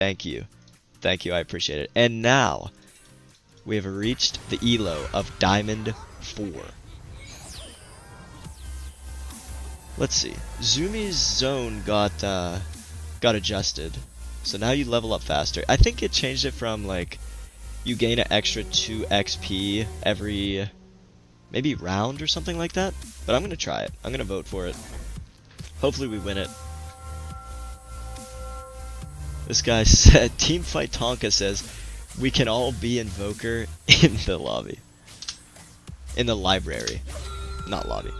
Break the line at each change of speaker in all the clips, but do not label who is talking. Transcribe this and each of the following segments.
Thank you. Thank you, I appreciate it. And now, we have reached the elo of Diamond 4. Let's see. Zumi's zone got adjusted. So now you level up faster. I think it changed it from, like, you gain an extra 2 XP every, maybe round or something like that. But I'm going to try it. I'm going to vote for it. Hopefully we win it. This guy said, Teamfight Tonka says, we can all be Invoker in the lobby. In the library. Not lobby.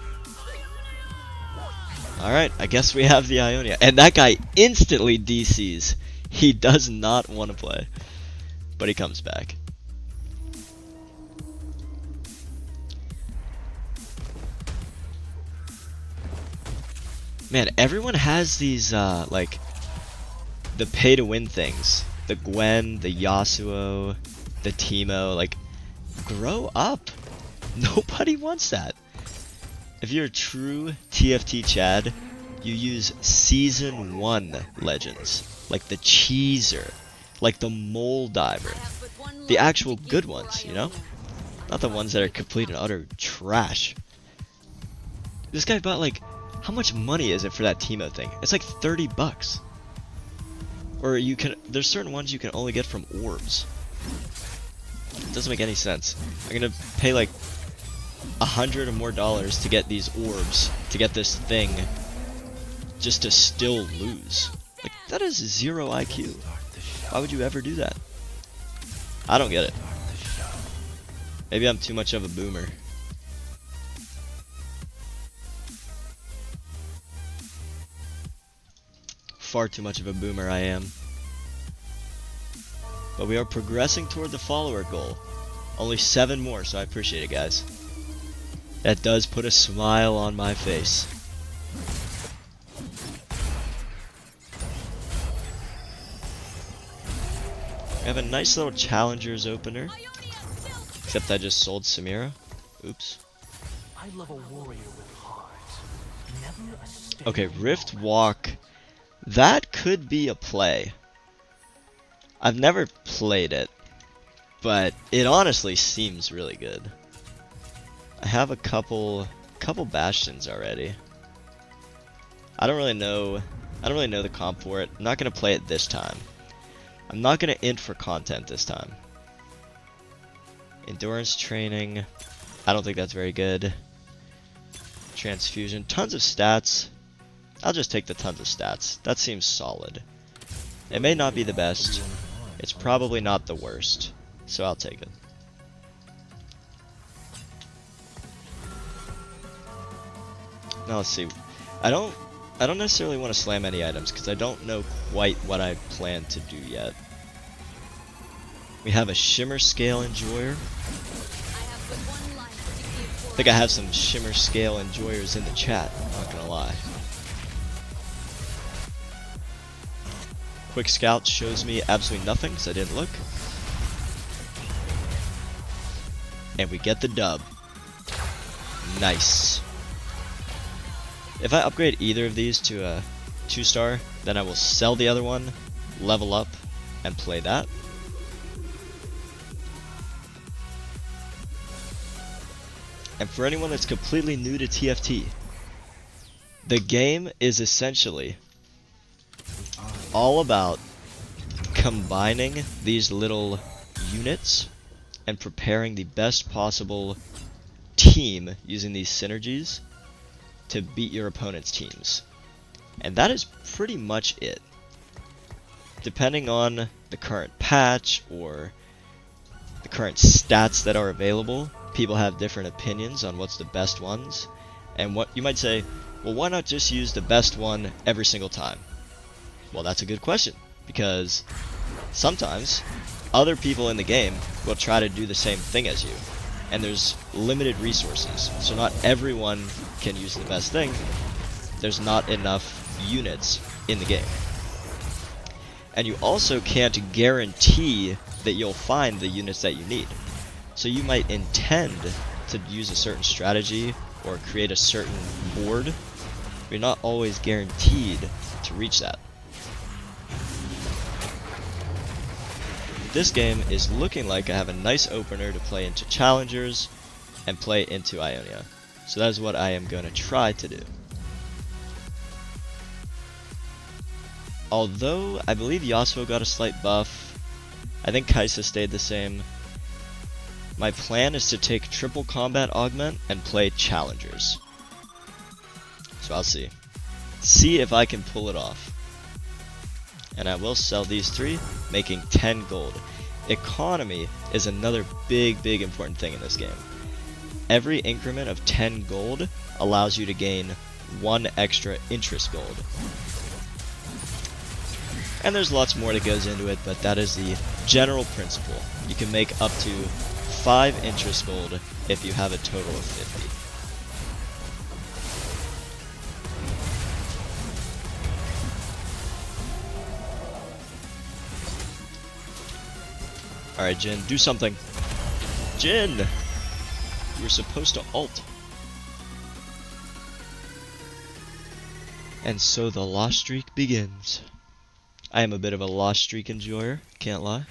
Alright, I guess we have the Ionia. And that guy instantly DCs. He does not want to play. But he comes back. Man, everyone has these, like, the pay-to-win things. The Gwen, the Yasuo, the Teemo. Like, grow up. Nobody wants that. If you're a true TFT Chad, you use Season 1 legends. Like the Cheeser. Like the Mole Diver. The actual good ones, you know? Not the ones that are complete and utter trash. This guy bought, like, how much money is it for that Teemo thing? It's like 30 bucks. Or you can, there's certain ones you can only get from orbs. It doesn't make any sense. I'm gonna pay like $100 or more to get these orbs, to get this thing, just to still lose. Like, that is 0 IQ. Why would you ever do that? I don't get it. Maybe I'm too much of a boomer. Far too much of a boomer I am. But we are progressing toward the follower goal. Only 7 more, so I appreciate it, guys. That does put a smile on my face. We have a nice little challengers opener. Except I just sold Samira. Oops. I love a warrior with heart. Never a okay, Rift Walk. That could be a play. I've never played it, but it honestly seems really good. I have a couple bastions already. I don't really know the comp for it. I'm not gonna play it this time. I'm not gonna int for content this time. Endurance training. I don't think that's very good. Transfusion. Tons of stats. I'll just take the tons of stats. That seems solid. It may not be the best. It's probably not the worst. So I'll take it. Now let's see. I don't necessarily want to slam any items because I don't know quite what I plan to do yet. We have a Shimmer Scale Enjoyer. I think I have some Shimmer Scale Enjoyers in the chat, not gonna lie. Quick Scout shows me absolutely nothing because I didn't look. And we get the dub. Nice. If I upgrade either of these to a 2-star, then I will sell the other one, level up, and play that. And for anyone that's completely new to TFT, the game is essentially all about combining these little units and preparing the best possible team using these synergies to beat your opponent's teams. And that is pretty much it. Depending on the current patch or the current stats that are available, people have different opinions on what's the best ones. And what you might say, well, why not just use the best one every single time? Well, that's a good question, because sometimes other people in the game will try to do the same thing as you, and there's limited resources, so not everyone can use the best thing. There's not enough units in the game. And you also can't guarantee that you'll find the units that you need. So you might intend to use a certain strategy or create a certain board, but you're not always guaranteed to reach that. this game is looking like I have a nice opener to play into challengers and play into Ionia. So that is what I am going to try to do. Although I believe Yasuo got a slight buff, I think Kai'Sa stayed the same. My plan is to take triple combat augment and play challengers. So I'll see. See if I can pull it off. And I will sell these 3, making 10 gold. Economy is another big important thing in this game. Every increment of 10 gold allows you to gain 1 extra interest gold. And there's lots more that goes into it, but that is the general principle. You can make up to 5 interest gold if you have a total of 50. Alright, Jin, do something. Jin! You were supposed to ult. And so the lost streak begins. I am a bit of a lost streak enjoyer, can't lie.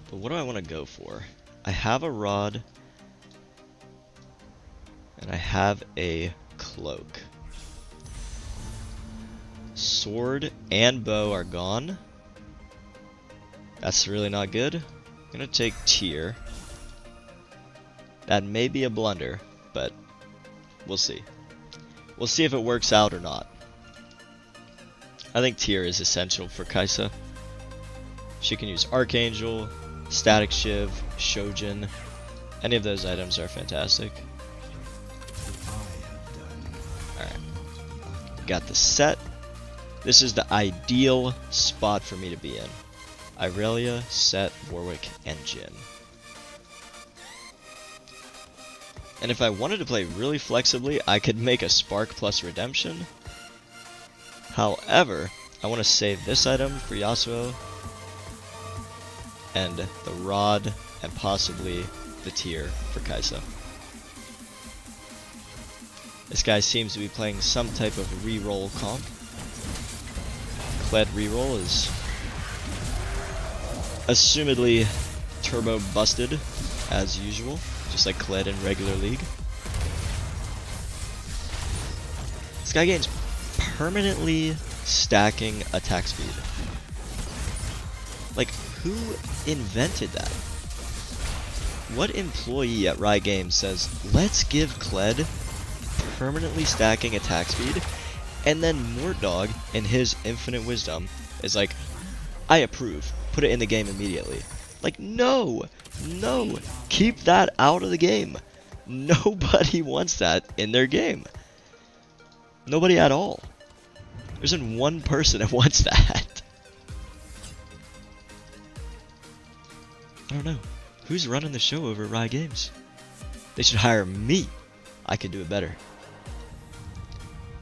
But what do I want to go for? I have a rod. And I have a cloak. Sword and bow are gone. That's really not good. I'm gonna take tier. That may be a blunder, but we'll see. We'll see if it works out or not. I think tier is essential for Kai'Sa. She can use Archangel, Static Shiv, Shojin. Any of those items are fantastic. Alright. Got the set. This is the ideal spot for me to be in. Irelia, Set, Warwick, and Jhin. And if I wanted to play really flexibly, I could make a Spark plus Redemption. However, I want to save this item for Yasuo, and the Rod, and possibly the Tier for Kai'Sa. This guy seems to be playing some type of reroll comp. Kled reroll is assumedly turbo busted as usual, just like Kled in regular league. This guy gains permanently stacking attack speed. Like, who invented that? What employee at Riot Games says, let's give Kled permanently stacking attack speed? And then Mordog, in his infinite wisdom, is like, I approve. Put it in the game immediately. Like, no! No! Keep that out of the game. Nobody wants that in their game. Nobody at all. There isn't one person that wants that. I don't know. Who's running the show over at Riot Games? They should hire me. I could do it better.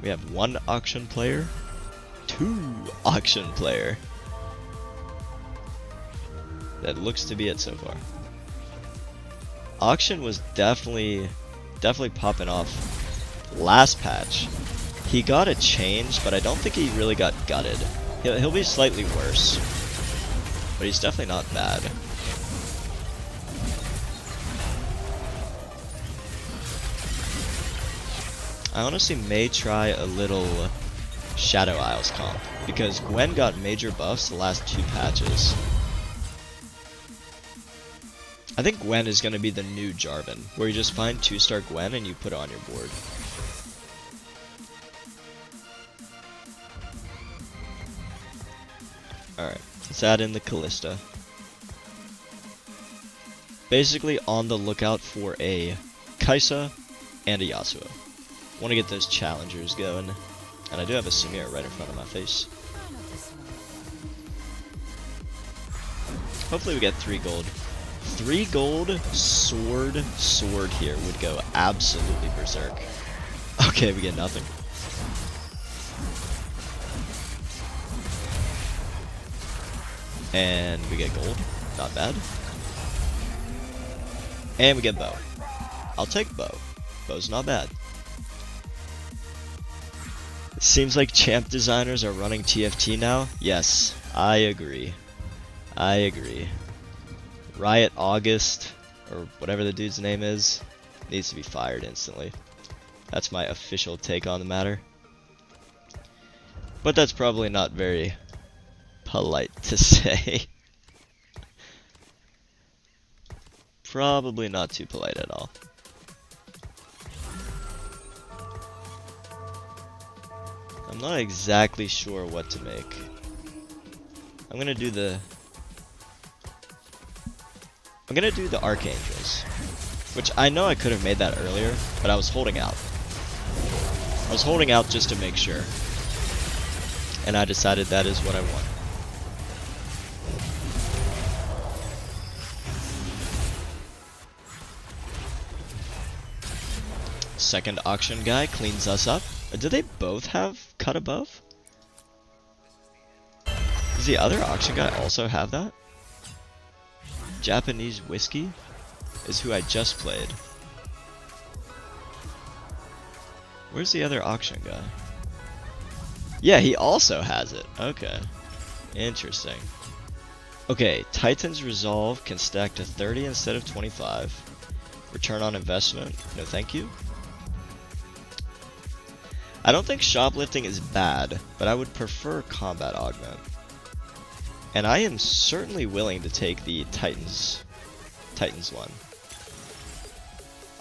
We have 1 auction player, 2 auction player. That looks to be it so far. Auction was definitely popping off last patch. He got a change, but I don't think he really got gutted. He'll be slightly worse, but he's definitely not bad. I honestly may try a little Shadow Isles comp, because Gwen got major buffs the last 2 patches. I think Gwen is going to be the new Jarvan, where you just find 2-star Gwen and you put it on your board. Alright, let's add in the Callista. Basically on the lookout for a Kai'Sa and a Yasuo. Want to get those challengers going, and I do have a Samir right in front of my face. Hopefully we get 3 gold. 3 gold, sword here would go absolutely berserk. Okay, we get nothing. And we get gold, not bad. And we get bow. I'll take bow. Bow's not bad. Seems like champ designers are running TFT now. Yes, I agree. I agree. Riot August, or whatever the dude's name is, needs to be fired instantly. That's my official take on the matter. But that's probably not very polite to say. Probably not too polite at all. I'm not exactly sure what to make. I'm gonna do the Archangels, which I know I could have made that earlier, but I was holding out. I was holding out just to make sure, and I decided that is what I want. Second auction guy cleans us up. Do they both have cut above? Does the other auction guy also have that? Japanese whiskey is who I just played. Where's the other auction guy? Yeah, he also has it. Okay. Interesting. Okay, Titan's Resolve can stack to 30 instead of 25. Return on investment? No thank you. I don't think shoplifting is bad, but I would prefer combat augment. And I am certainly willing to take the Titans one.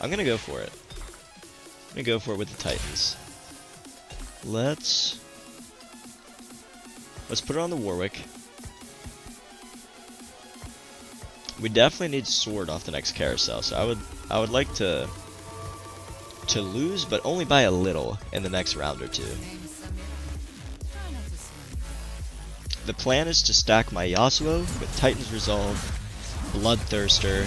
I'm gonna go for it. I'm gonna go for it with the Titans. Let's put it on the Warwick. We definitely need sword off the next carousel, so I would like to lose, but only by a little in the next round or two. The plan is to stack my Yasuo with Titan's Resolve, Bloodthirster,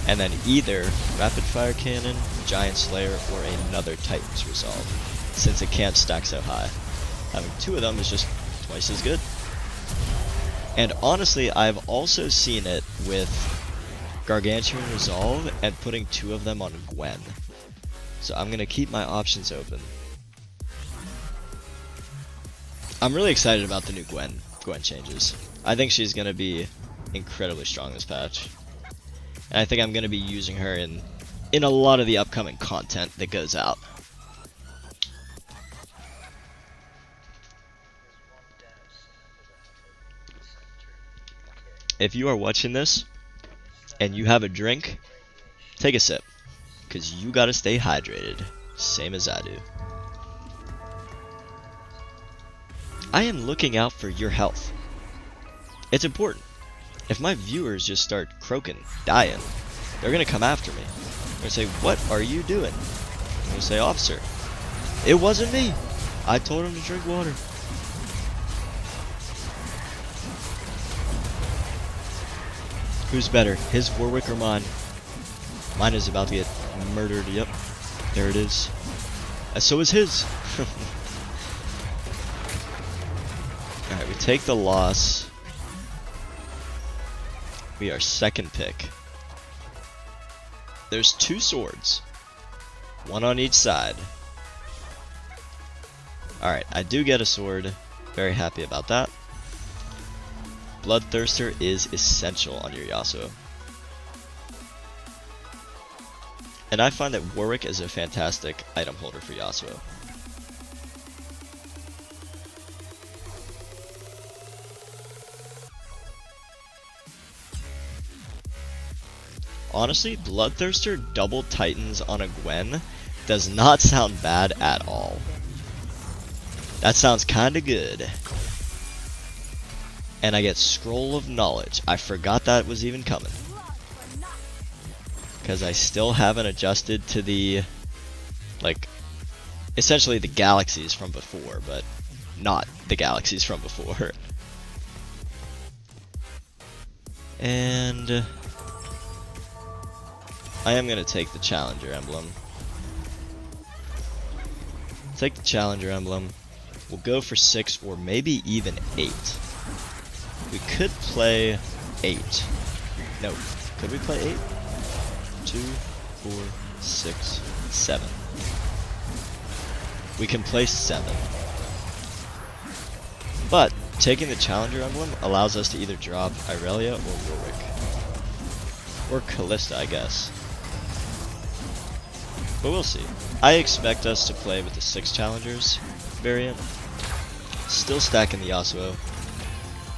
and then either Rapid Fire Cannon, Giant Slayer, or another Titan's Resolve, since it can't stack so high. Having two of them is just twice as good. And honestly, I've also seen it with Gargantuan Resolve and putting two of them on Gwen. So I'm gonna keep my options open. I'm really excited about the new Gwen changes. I think she's gonna be incredibly strong this patch. And I think I'm gonna be using her in a lot of the upcoming content that goes out. If you are watching this and you have a drink, take a sip, because you gotta stay hydrated, same as I do. I am looking out for your health. It's important. If my viewers just start croaking, dying, they're gonna come after me. They're gonna say, "What are you doing?" I'm gonna say, "Officer, it wasn't me. I told him to drink water." Who's better, his Warwick or mine? Mine is about to get murdered. Yep, there it is. And so is his. Alright, we take the loss. We are second pick. There's two swords. One on each side. Alright, I do get a sword. Very happy about that. Bloodthirster is essential on your Yasuo. And I find that Warwick is a fantastic item holder for Yasuo. Honestly, Bloodthirster double Titans on a Gwen does not sound bad at all. That sounds kinda good. And I get Scroll of Knowledge. I forgot that was even coming. Because I still haven't adjusted to the, like, essentially the galaxies from before, but not the galaxies from before. And I am going to take the Challenger Emblem. Take the Challenger Emblem. We'll go for 6 or maybe even 8. We could play 8. No, could we play 8? 2, 4, 6, 7. We can play 7. But taking the Challenger emblem allows us to either drop Irelia or Warwick. Or Callista, I guess. But we'll see. I expect us to play with the 6 Challengers variant. Still stacking the Yasuo.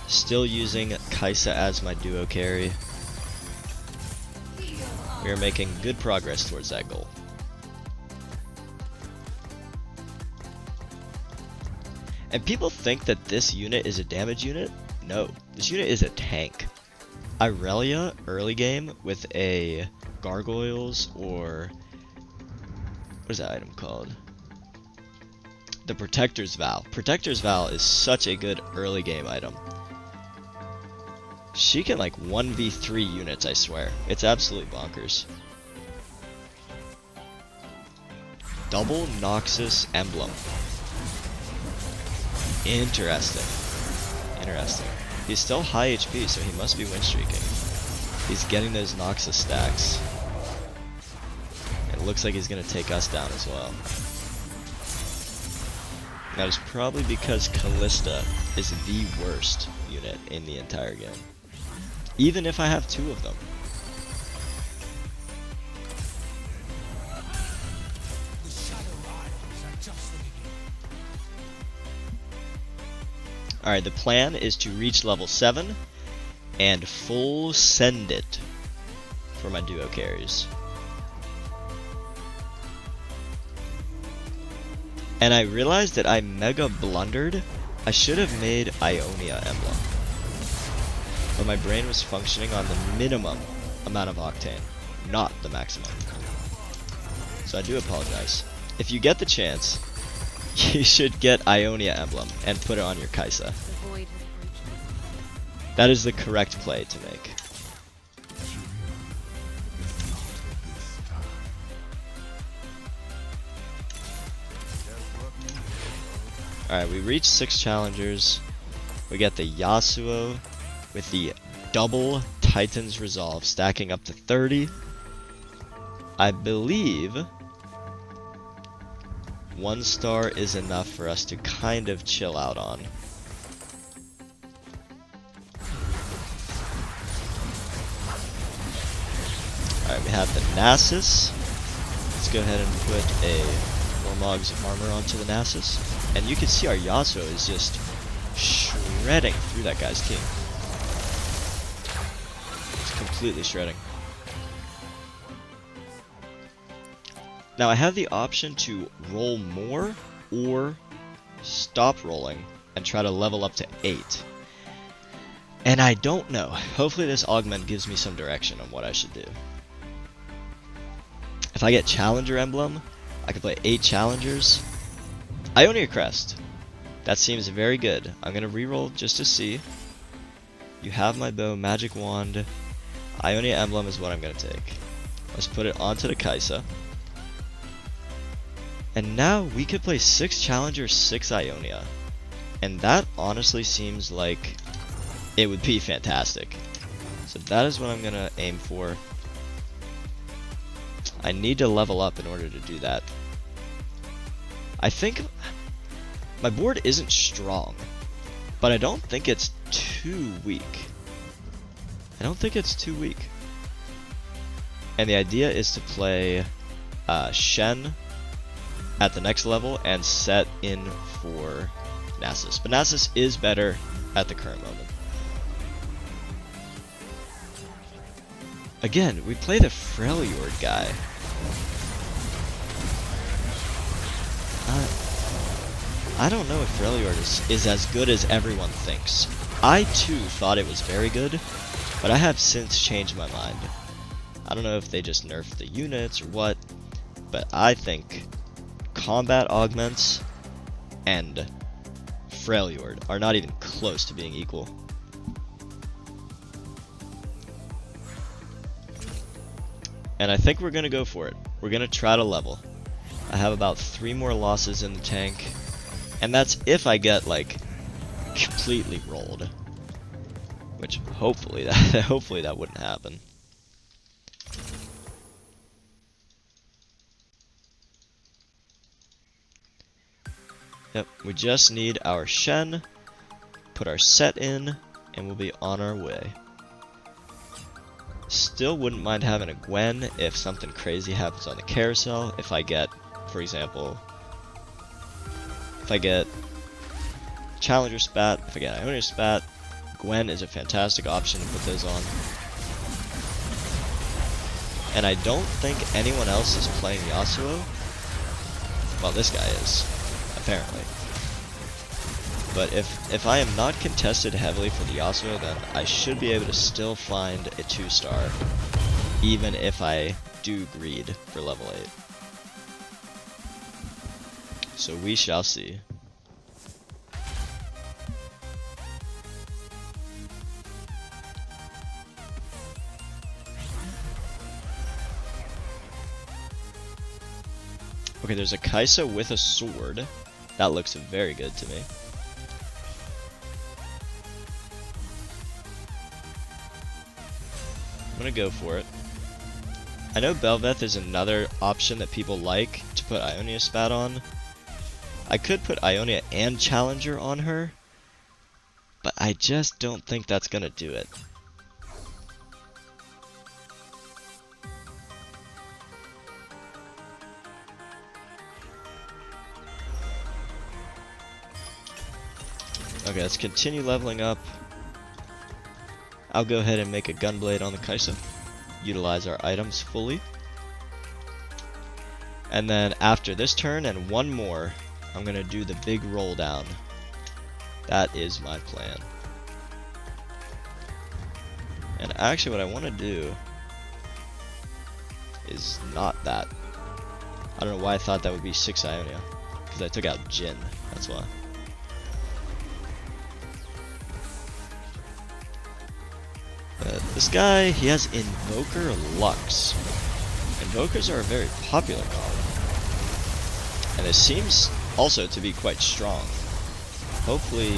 Still using Kai'Sa as my duo carry. We are making good progress towards that goal. And people think that this unit is a damage unit? No, this unit is a tank. Irelia early game with a Gargoyles or what is that item called? The Protector's Vow. Protector's Vow is such a good early game item. She can like 1v3 units, I swear. It's absolutely bonkers. Double Noxus Emblem. Interesting. Interesting. He's still high HP, so he must be win streaking. He's getting those Noxus stacks. It looks like he's going to take us down as well. That is probably because Callista is the worst unit in the entire game. Even if I have 2 of them. Alright, the plan is to reach level 7 and full send it for my duo carries. And I realized that I mega blundered. I should have made Ionia emblem. But my brain was functioning on the minimum amount of octane, not the maximum. So I do apologize. If you get the chance, you should get Ionia emblem and put it on your Kai'Sa. That is the correct play to make. Alright, we reached 6 challengers. We get the Yasuo with the double Titan's Resolve stacking up to 30. I believe 1 star is enough for us to kind of chill out on. Alright, we have the Nasus. Let's go ahead and put a Warmog's armor onto the Nasus. And you can see our Yasuo is just shredding through that guy's team. It's completely shredding. Now I have the option to roll more or stop rolling and try to level up to 8. And I don't know. Hopefully this augment gives me some direction on what I should do. If I get Challenger Emblem, I can play 8 Challengers. Ionia Crest. That seems very good. I'm going to reroll just to see. You have my bow, magic wand. Ionia Emblem is what I'm going to take. Let's put it onto the Kai'Sa. And now we could play 6 Challengers, 6 Ionia. And that honestly seems like it would be fantastic. So that is what I'm going to aim for. I need to level up in order to do that. I think my board isn't strong, but I don't think it's too weak. I don't think it's too weak. And the idea is to play Shen at the next level and set in for Nasus. But Nasus is better at the current moment. Again, we play the Freljord guy. I don't know if Freljord is as good as everyone thinks. I too thought it was very good, but I have since changed my mind. I don't know if they just nerfed the units or what, but I think combat augments and Freljord are not even close to being equal. And I think we're going to go for it. We're going to try to level. I have about 3 more losses in the tank. And that's if I get, like, completely rolled. Which, hopefully that wouldn't happen. Yep, we just need our Shen put our set in, and we'll be on our way. Still wouldn't mind having a Gwen if something crazy happens on the carousel. If I get, for example, if I get Challenger Spat, if I get Ionia Spat, Gwen is a fantastic option to put those on. And I don't think anyone else is playing Yasuo. Well, this guy is, apparently. But if I am not contested heavily for the Yasuo, then I should be able to still find a 2-star, even if I do greed for level 8. So we shall see. Okay, there's a Kaisa with a sword. That looks very good to me. I'm gonna go for it. I know Bel'Veth is another option that people like to put Ionia Spat on. I could put Ionia and Challenger on her, but I just don't think that's gonna do it. Okay, let's continue leveling up. I'll go ahead and make a Gunblade on the Kaisa. Utilize our items fully. And then after this turn and one more, I'm going to do the big roll down. That is my plan. And actually what I want to do is not that. I don't know why I thought that would be 6 Ionia. Because I took out Jin, that's why. This guy, he has Invoker Lux. Invokers are a very popular card. And it seems also to be quite strong. Hopefully,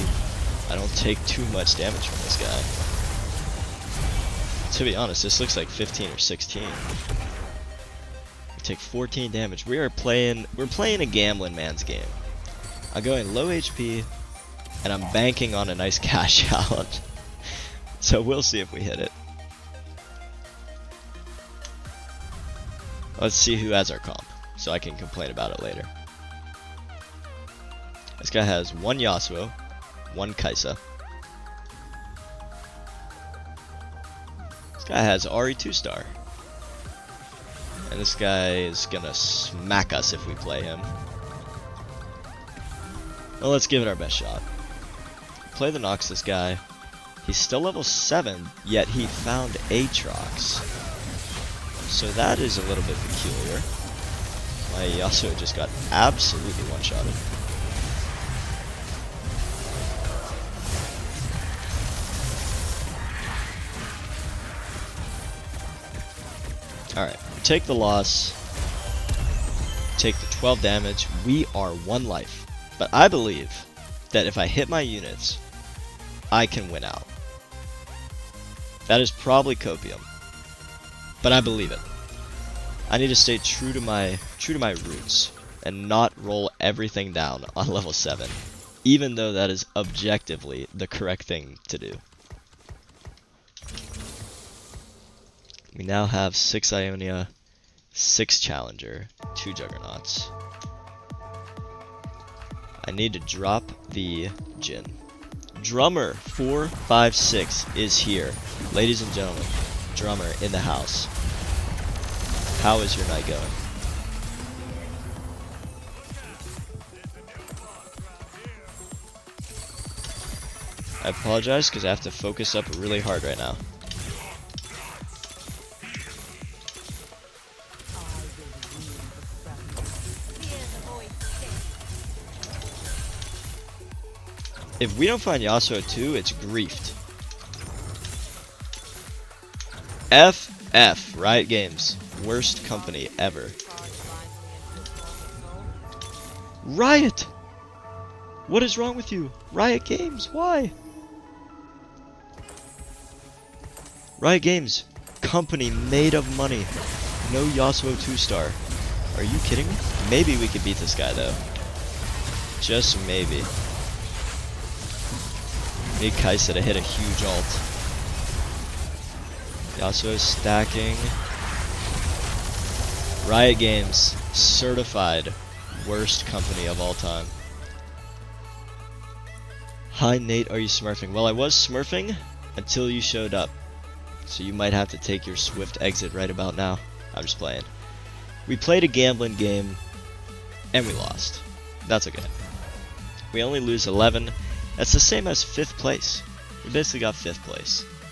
I don't take too much damage from this guy. To be honest, this looks like 15 or 16. We take 14 damage. We're playing a gambling man's game. I'm going low HP, and I'm banking on a nice cash out. So we'll see if we hit it. Let's see who has our comp, so I can complain about it later. This guy has 1 Yasuo, 1 Kaisa. This guy has Ahri 2-star. And this guy is gonna smack us if we play him. Well, let's give it our best shot. Play the Noxus guy. He's still level 7, yet he found Aatrox. So that is a little bit peculiar. My Yasuo just got absolutely one-shotted. Alright, we take the loss. Take the 12 damage. We are 1 life. But I believe that if I hit my units, I can win out. That is probably copium, but I believe it. I need to stay true to my roots and not roll everything down on level 7, even though that is objectively the correct thing to do. We now have 6 Ionia, 6 Challenger, 2 Juggernauts. I need to drop the Jin. Drummer 456 is here. Ladies and gentlemen, Drummer in the house. How is your night going? I apologize because I have to focus up really hard right now. If we don't find Yasuo 2, it's griefed. FF, Riot Games. Worst company ever. Riot! What is wrong with you? Riot Games, why? Riot Games, company made of money. No Yasuo 2-star. Are you kidding me? Maybe we could beat this guy though. Just maybe. Need Kaisa to hit a huge ult. Yasuo stacking. Riot Games, certified worst company of all time. Hi Nate, are you smurfing? Well, I was smurfing until you showed up. So you might have to take your swift exit right about now. I'm just playing. We played a gambling game, and we lost. That's okay. We only lose 11. That's the same as 5th place. We basically got 5th place.